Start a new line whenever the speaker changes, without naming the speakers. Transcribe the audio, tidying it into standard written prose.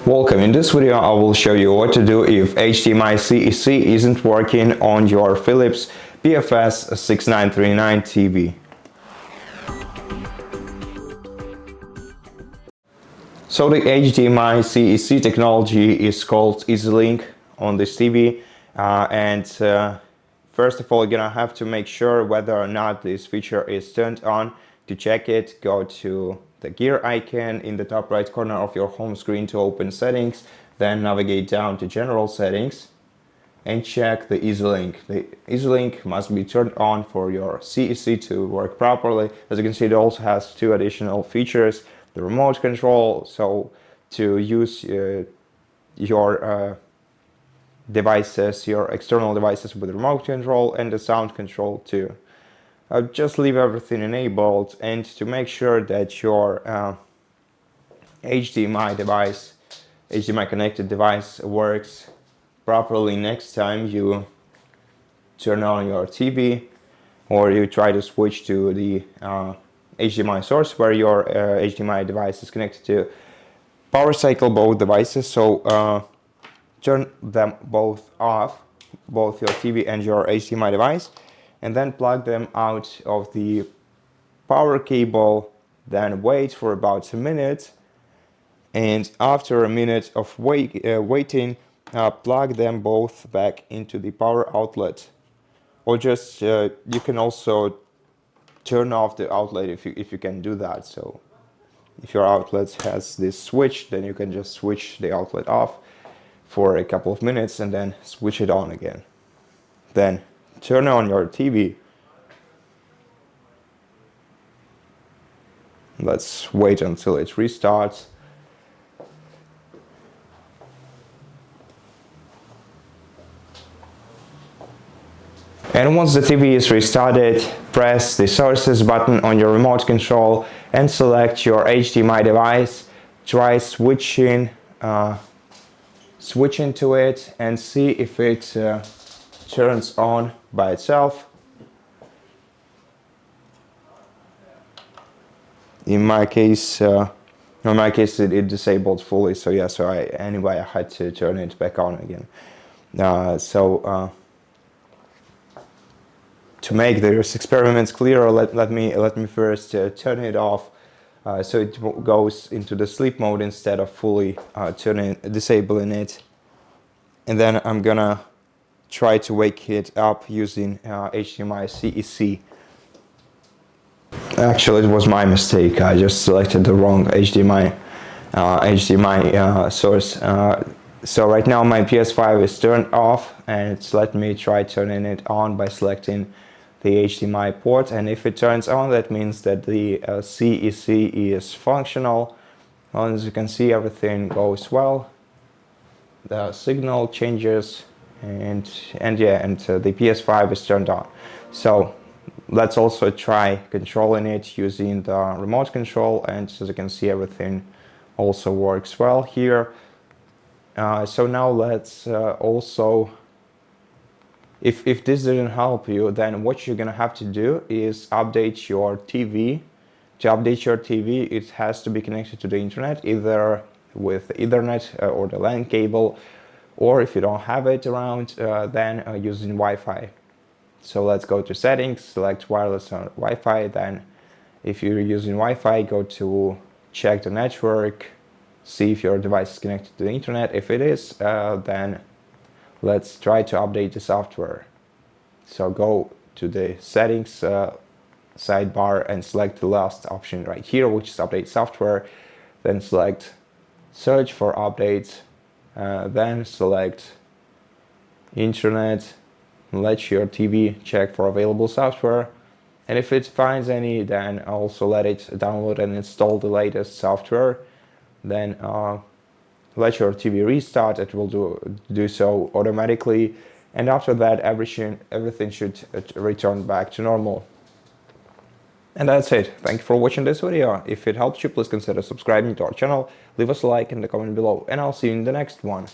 Welcome. In this video I will show you what to do if HDMI CEC isn't working on your Philips PFS6939 TV. So the HDMI CEC technology is called EasyLink on this TV, first of all you're gonna have to make sure whether or not this feature is turned on. To check it, go to the gear icon in the top right corner of your home screen to open settings, then navigate down to general settings and check the EasyLink. The EasyLink must be turned on for your CEC to work properly. As you can see, it also has two additional features: the remote control, so to use your devices, your external devices with remote control, and the sound control too. Just leave everything enabled, and to make sure that your HDMI device, HDMI connected device works properly next time you turn on your TV or you try to switch to the HDMI source where your HDMI device is connected to, power cycle both devices. So turn them both off, both your TV and your HDMI device, and then plug them out of the power cable. Then wait for about a minute, and after a minute of waiting, plug them both back into the power outlet, or just you can also turn off the outlet if you can do that. So if your outlet has this switch, then you can just switch the outlet off for a couple of minutes and then switch it on again. Then turn on your TV. Let's wait until it restarts. And once the TV is restarted, press the sources button on your remote control and select your HDMI device. Try switching to it and see if it turns on by itself. In my case, it disabled fully. So yeah, anyway I had to turn it back on again. To make these experiments clearer, let me first turn it off, so it goes into the sleep mode instead of fully disabling it, and then I'm gonna try to wake it up using HDMI CEC. Actually, it was my mistake. I just selected the wrong HDMI source. So right now my PS5 is turned off, and let me try turning it on by selecting the HDMI port, and if it turns on, that means that the CEC is functional. Well, as you can see, everything goes well. The signal changes, and the PS5 is turned on. So let's also try controlling it using the remote control, and as you can see, everything also works well here. So now let's also, if this didn't help you, then what you're gonna have to do is update your TV. To update your TV, it has to be connected to the internet, either with Ethernet or the LAN cable, or if you don't have it around, then using Wi-Fi. So let's go to settings, select wireless or Wi-Fi. Then if you're using Wi-Fi, go to check the network, see if your device is connected to the internet. If it is, then let's try to update the software. So go to the settings sidebar and select the last option right here, which is update software. Then select search for updates, then select internet, let your TV check for available software, and if it finds any, then also let it download and install the latest software. Then let your TV restart. It will do so automatically, and after that everything should return back to normal. And that's it. Thank you for watching this video. If it helped you, please consider subscribing to our channel, leave us a like in the comment below, and I'll see you in the next one.